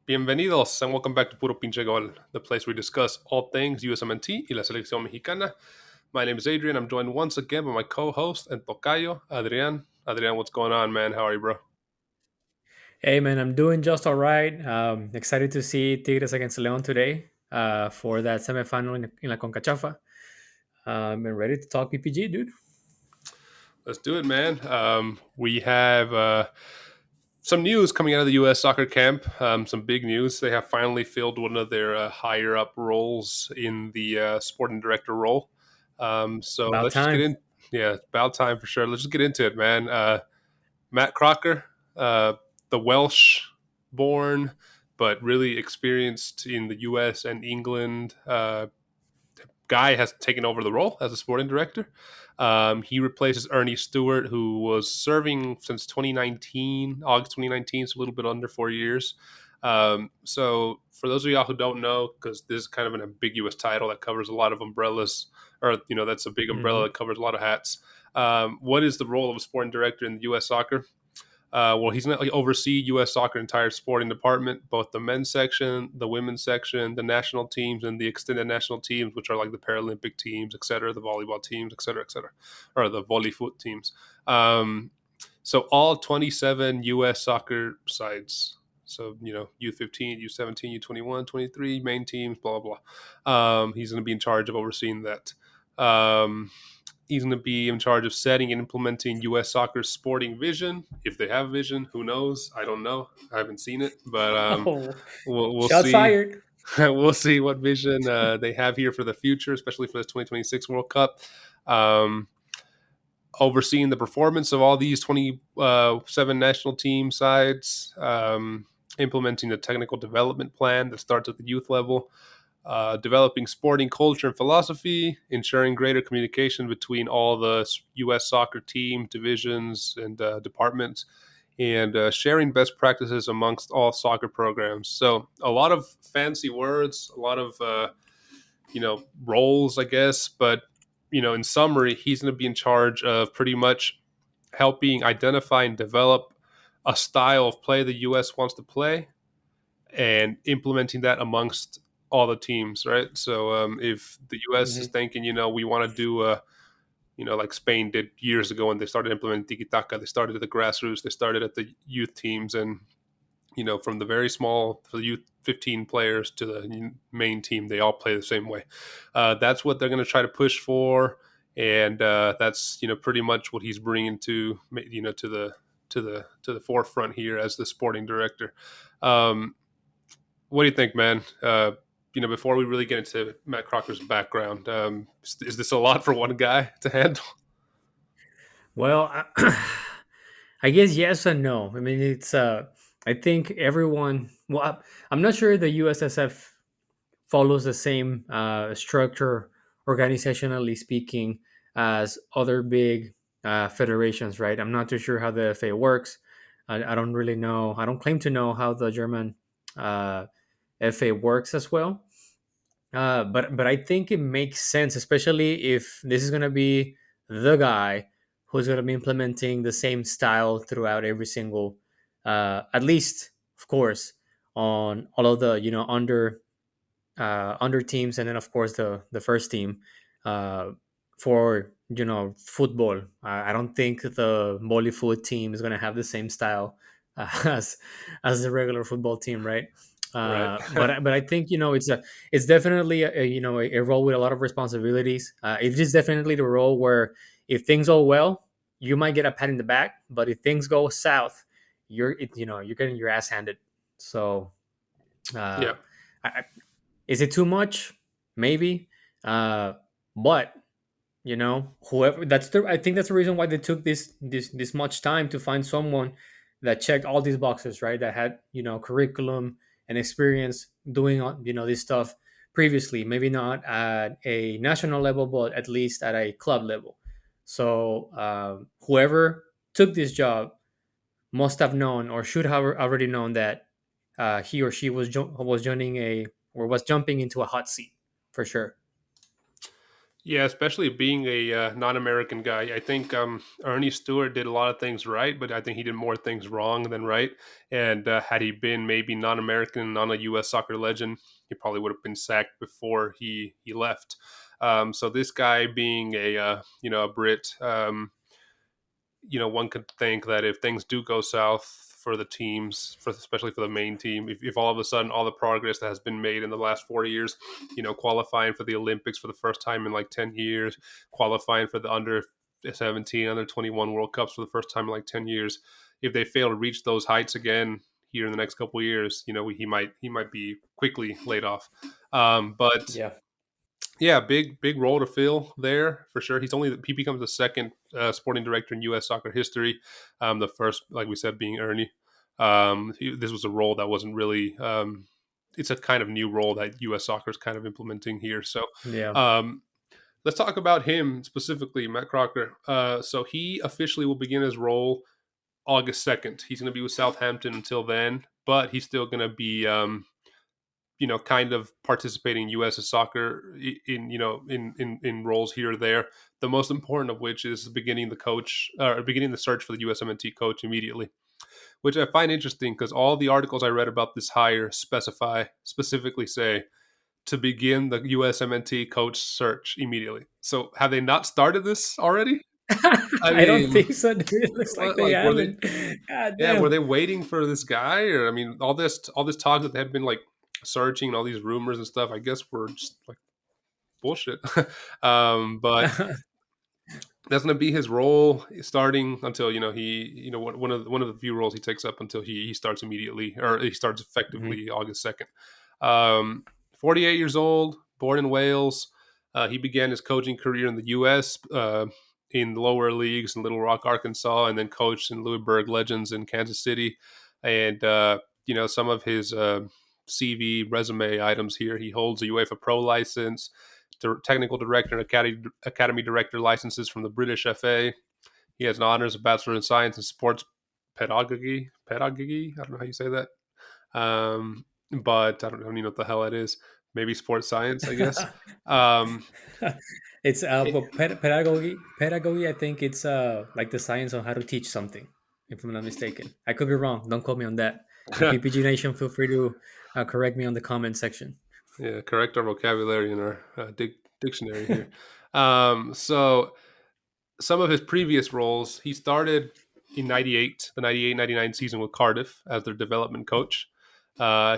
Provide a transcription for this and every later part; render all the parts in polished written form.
Bienvenidos and welcome back to Puro Pinche Gol, the place where we discuss all things USMNT y la selección mexicana. My name is Adrian. I'm joined once again by my co-host and Tocayo, Adrian. Adrian, what's going on, man? How are you, bro? Hey man, I'm doing just all right. Excited to see Tigres against León today for that semifinal in La Concachafa. And ready to talk PPG, dude. Let's do it, man. We have some news coming out of the U.S. soccer camp. Some big news. They have finally filled one of their higher up roles in the sporting director role. So About let's just get time. in. Yeah, it's about time for sure. Let's just get into it, man. Matt Crocker, the Welsh born, but really experienced in the US and England guy, has taken over the role as a sporting director. He replaces Ernie Stewart, who was serving since 2019, August 2019, so a little bit under 4 years. So for those of y'all who don't know, because this is kind of an ambiguous title that covers a lot of umbrellas, or that's a big umbrella hmm that covers a lot of hats. What is the role of a sporting director in the U.S. soccer? Well, he's going to oversee U.S. soccer entire sporting department, both the men's section, the women's section, the national teams, and the extended national teams, which are like the Paralympic teams, et cetera, the volleyball teams, et cetera, or the volley foot teams. So all 27 U.S. soccer sides. So, U15, U17, U21, 23, main teams, blah, blah, blah. He's going to be in charge of overseeing that. He's going to be in charge of setting and implementing U.S. soccer's sporting vision. If they have vision, who knows? I don't know. I haven't seen it, but Oh, we'll shots see. fired. We'll see what vision they have here for the future, especially for this 2026 World Cup. Um, Overseeing the performance of all these 27 national team sides, implementing a technical development plan that starts at the youth level, developing sporting culture and philosophy, ensuring greater communication between all the U.S. soccer team divisions and departments, and sharing best practices amongst all soccer programs. So a lot of fancy words, a lot of roles, I guess. But in summary, he's going to be in charge of pretty much helping identify and develop a style of play the U.S. wants to play and implementing that amongst all the teams, right? So if the U.S. is hmm thinking, we want to do like Spain did years ago when they started implementing tiki taka, they started at the grassroots, they started at the youth teams, and from the very small, for the youth 15 players to the main team, they all play the same way. That's what they're going to try to push for, and that's pretty much what he's bringing to the forefront here as the sporting director. What do you think, man? Before we really get into Matt Crocker's background, is this a lot for one guy to handle? Well, I guess yes and no. I mean, it's. I think everyone. Well, I'm not sure the USSF follows the same structure, organizationally speaking, as other big federations, right? I'm not too sure how the FA works. I don't really know. I don't claim to know how the German uh, FA works as well. But I think it makes sense, especially if this is going to be the guy who's going to be implementing the same style throughout every single, at least, of course, on all of the under teams, and then of course the first team uh, for football. I don't think the Bollywood team is going to have the same style as the regular football team, right? Right. But I think it's definitely a role with a lot of responsibilities. It is definitely the role where if things go well, you might get a pat in the back, but if things go south, you're getting your ass handed. So uh, Yeah. I, is it too much? Maybe. Uh, but whoever that's the I think that's the reason why they took this much time to find someone that checked all these boxes, right? That had curriculum and experience doing this stuff previously. Maybe not at a national level, but at least at a club level. So whoever took this job must have known or should have already known that he or she was joining a or was jumping into a hot seat for sure. Yeah, especially being a non-American guy. I think Ernie Stewart did a lot of things right, but I think he did more things wrong than right. And had he been maybe non-American, non a U.S. soccer legend, he probably would have been sacked before he left. So this guy being a a Brit, one could think that if things do go south for the teams, especially for the main team, if all of a sudden all the progress that has been made in the last 4 years, qualifying for the Olympics for the first time in like 10 years, qualifying for the under 17, under 21 World Cups for the first time in like 10 years, if they fail to reach those heights again here in the next couple of years, he might be quickly laid off. But Yeah. yeah, big role to fill there for sure. He becomes the second sporting director in U.S. soccer history. The first, like we said, being Ernie. This was a role that wasn't really. It's a kind of new role that U.S. soccer is kind of implementing here. So Yeah. um, let's talk about him specifically, Matt Crocker. So he officially will begin his role August 2nd. He's going to be with Southampton until then, but he's still going to be kind of participating in U.S. soccer in roles here or there. The most important of which is beginning the search for the USMNT coach immediately, which I find interesting because all the articles I read about this hire specifically say to begin the USMNT coach search immediately. So have they not started this already? I I don't mean, think so, dude. It looks like they like were they? haven't. God Yeah, were damn. they waiting for this guy? Or I mean, all this talk that they had been like searching and all these rumors and stuff. I guess were just like bullshit. But that's going to be his role starting until he one of the few roles he takes up until he starts immediately or he starts Mhm. effectively August 2nd. 48 years old, born in Wales. He began his coaching career in the U.S. In the lower leagues in Little Rock, Arkansas, and then coached in Louisburg Legends in Kansas City. And some of his CV resume items here: he holds a UEFA Pro license, technical director and academy director licenses from the British FA. He has an honors of Bachelor in Science and Sports Pedagogy. Pedagogy. I don't know how you say that. But I don't even know what the hell that is. Maybe sports science, I guess. Um, It's but pedagogy. I think it's like the science on how to teach something. If I'm not mistaken, I could be wrong. Don't quote me on that. And PPG Nation, feel free to correct me on the comment section. yeah, correct our vocabulary in our dictionary here. So some of his previous roles, he started in 98, the 98-99 season with Cardiff as their development coach.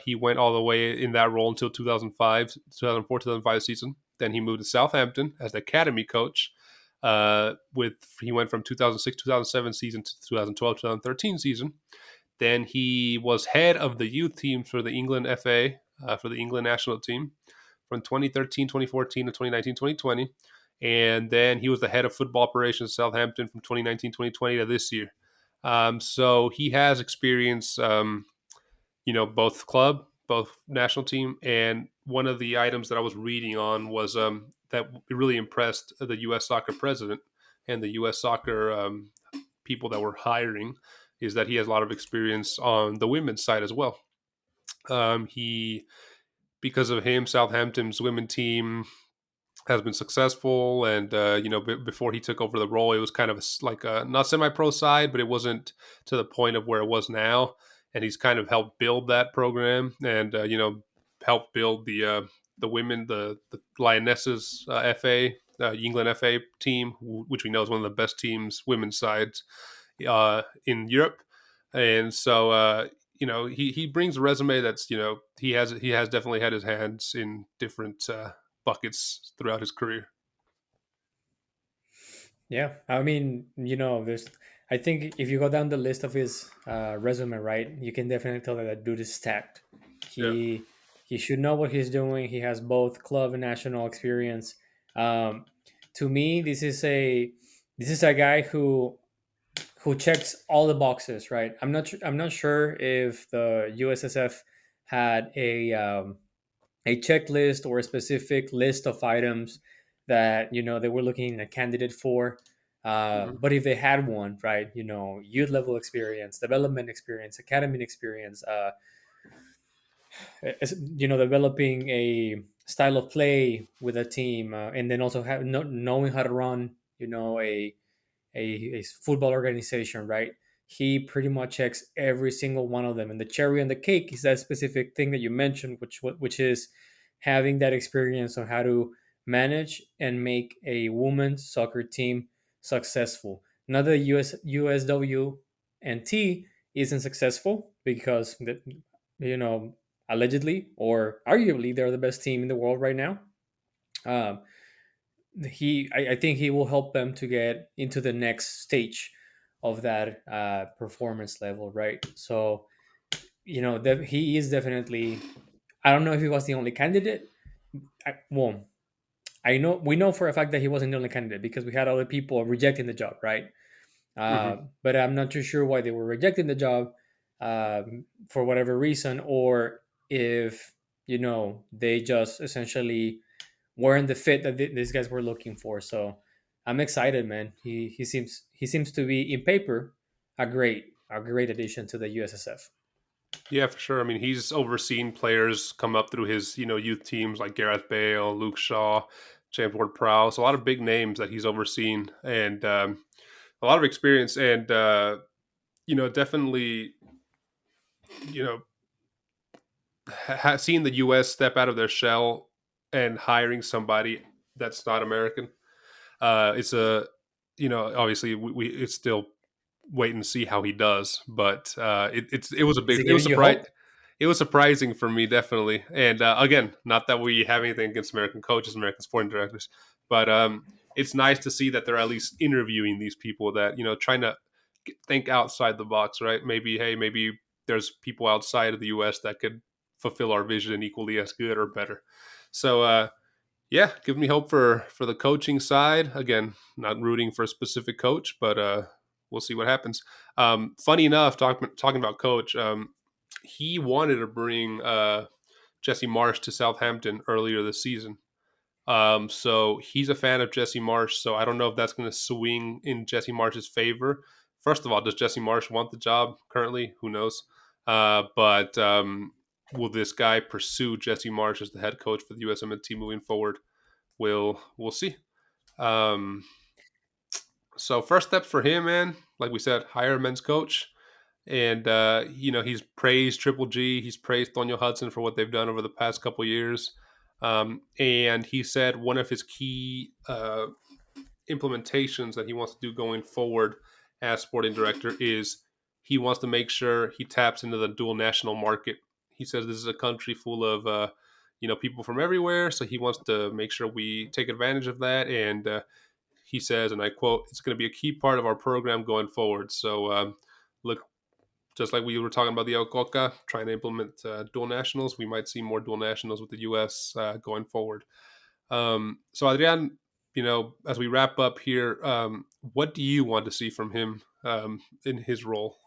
He went all the way in that role until 2004-2005 season. Then he moved to Southampton as the academy coach. He went from 2006-2007 season to 2012-2013 season. Then he was head of the youth team for the England FA, for the England national team from 2013-2014 to 2019-2020. And then he was the head of football operations at Southampton from 2019-2020 to this year. So he has experience, both club, both national team. And one of the items that I was reading on was that it really impressed the U.S. soccer president and the U.S. soccer people that were hiring is that he has a lot of experience on the women's side as well. He Because of him, Southampton's women team has been successful. And before he took over the role, it was kind of like a not semi-pro side, but it wasn't to the point of where it was now. And he's kind of helped build that program and helped build the women, the Lionesses FA, England FA team, which we know is one of the best teams, women's sides in Europe. And so he brings a resume that's he has definitely had his hands in different buckets throughout his career. Yeah, I mean, there's. I think if you go down the list of his resume, right, you can definitely tell that that dude is stacked. Yeah. He should know what he's doing. He has both club and national experience. Um, to me, this is a guy who checks all the boxes, right? I'm not sure if the USSF had a checklist or a specific list of items that they were looking a candidate for. Mhm. But if they had one, right, youth level experience, development experience, academy experience, developing style of play with a team, and then also knowing how to run, a football organization, right? He pretty much checks every single one of them. And the cherry on the cake is that specific thing that you mentioned, which is having that experience on how to manage and make a women's soccer team successful. Now the USWNT isn't successful because allegedly or arguably they're the best team in the world right now. Um, I think he will help them to get into the next stage of that performance level, right? So he is definitely. I don't know if he was the only candidate. Well, I know we know for a fact that he wasn't the only candidate because we had other people rejecting the job, right? Hmm. But I'm not too sure why they were rejecting the job for whatever reason, or if they just essentially weren't the fit that these guys were looking for. So I'm excited, man. He seems to be in paper a great addition to the USSF. Yeah, for sure. I mean, he's overseen players come up through his, youth teams like Gareth Bale, Luke Shaw, James Ward-Prowse, a lot of big names that he's overseen, and a lot of experience, and definitely, you know, seeing the U.S. step out of their shell and hiring somebody that's not American. It's a, obviously it's still wait and see how he does. But it was a Is big, it giving you hope? it was surprising for me, definitely. And again, not that we have anything against American coaches, American sporting directors, but it's nice to see that they're at least interviewing these people that trying to think outside the box, right? Maybe hey, maybe there's people outside of the U.S. that could fulfill our vision equally as good or better. So yeah, give me hope for the coaching side. Again, not rooting for a specific coach, but we'll see what happens. Funny enough, talking about coach, he wanted to bring Jesse Marsh to Southampton earlier this season. So he's a fan of Jesse Marsh. So I don't know if that's going to swing in Jesse Marsh's favor. First of all, does Jesse Marsh want the job currently? Who knows? But will this guy pursue Jesse Marsh as the head coach for the USMNT moving forward? We'll see. Um, so first steps for him, man. Like we said, hire a men's coach, and he's praised Triple G. He's praised Tonyo Hudson for what they've done over the past couple years. And he said one of his key implementations that he wants to do going forward as sporting director is he wants to make sure he taps into the dual national market. He says this is a country full of people from everywhere, so he wants to make sure we take advantage of that. And he says, and I quote, "It's going to be a key part of our program going forward." So look, just like we were talking about the Alcoca, trying to implement dual nationals, we might see more dual nationals with the U.S. Going forward. So Adrian, as we wrap up here, what do you want to see from him in his role,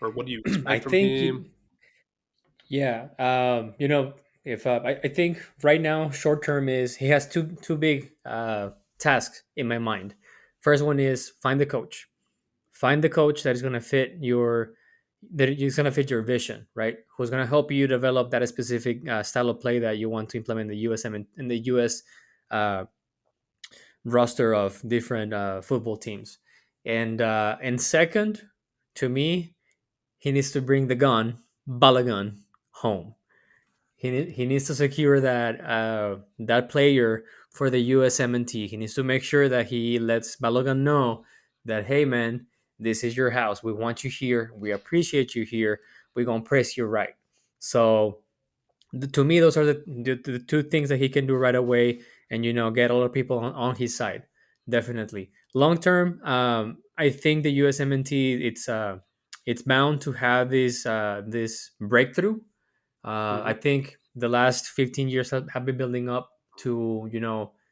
or what do you I expect from think, him? yeah. If I think right now, short term is he has two big tasks in my mind. First one is find the coach that is going to fit your vision, right? Who's going to help you develop that specific style of play that you want to implement in the USM and in the US uh, roster of different football teams. And second, to me, he needs to bring the gun, Balagun, home. He needs to secure that player for the USMNT. He needs to make sure that he lets Balogun know that, hey man, this is your house. We want you here. We appreciate you here. We're gonna press you right. So to me, those are the two things that he can do right away, and get a lot of people on his side. Definitely, long term, I think the USMNT it's bound to have this breakthrough. I Hmm. think the last 15 years have been building up to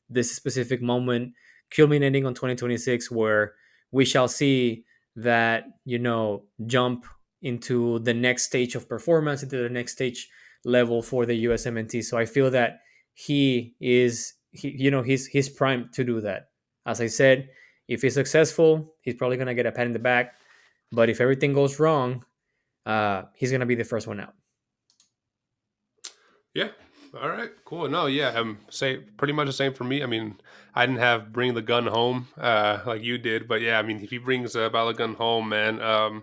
this specific moment, culminating on 2026, where we shall see that jump into the next stage of performance, into the next stage level for the USMNT. So I feel that he's primed to do that. As I said, if he's successful, he's probably gonna get a pat in the back. But if everything goes wrong, he's gonna be the first one out. Yeah. All right, cool. No, yeah, say pretty much the same for me. I mean, I didn't have bring the gun home like you did, but yeah, I mean, if he brings a ballot gun home, man,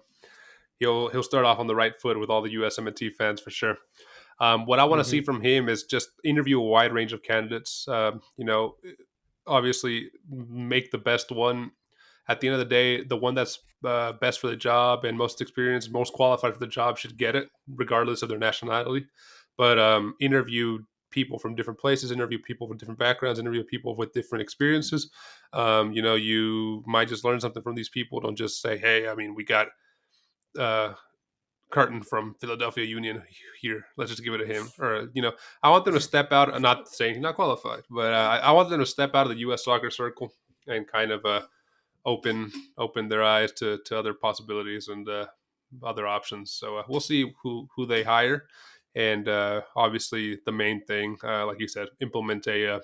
he'll start off on the right foot with all the USMNT fans for sure. What I want to see Hmm. from him is just interview a wide range of candidates. Obviously, make the best one. At the end of the day, the one that's best for the job and most experienced, most qualified for the job should get it, regardless of their nationality. But interview people from different places, interview people from different backgrounds, interview people with different experiences. You might just learn something from these people. Don't just say, "Hey, I mean, we got uh, Carton from Philadelphia Union here. Let's just give it to him." Or I want them to step out. I'm not saying he's not qualified, but I want them to step out of the U.S. soccer circle and kind of open their eyes to other possibilities and other options. So we'll see who they hire, and obviously the main thing, like you said, implement a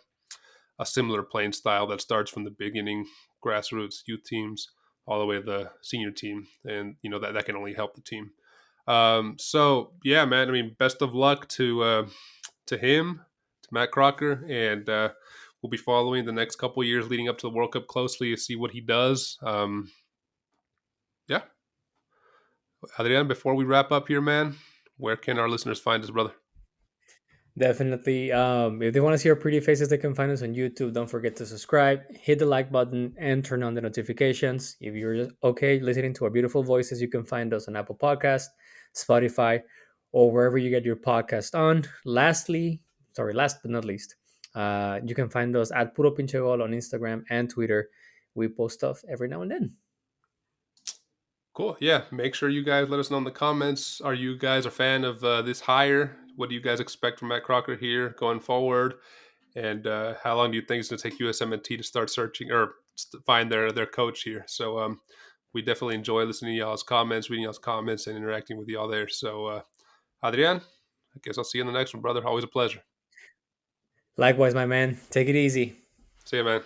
similar playing style that starts from the beginning, grassroots, youth teams, all the way to the senior team, and that can only help the team. So yeah, man. I mean, best of luck to him, to Matt Crocker, and we'll be following the next couple of years leading up to the World Cup closely to see what he does. Yeah, Adrian. Before we wrap up here, man, where can our listeners find us, brother? Definitely. If they want to see our pretty faces, they can find us on YouTube. Don't forget to subscribe, hit the like button, and turn on the notifications. If you're just okay listening to our beautiful voices, you can find us on Apple Podcast, Spotify, or wherever you get your podcast on. Last but not least, you can find us at Puro Pinche Gol on Instagram and Twitter. We post stuff every now and then. Cool. Yeah. Make sure you guys let us know in the comments. Are you guys a fan of this hire? What do you guys expect from Matt Crocker here going forward? And how long do you think it's going to take USMNT to start searching or find their coach here? So we definitely enjoy listening to y'all's comments, reading y'all's comments, and interacting with y'all there. So, Adrian, I guess I'll see you in the next one, brother. Always a pleasure. Likewise, my man. Take it easy. See you, man.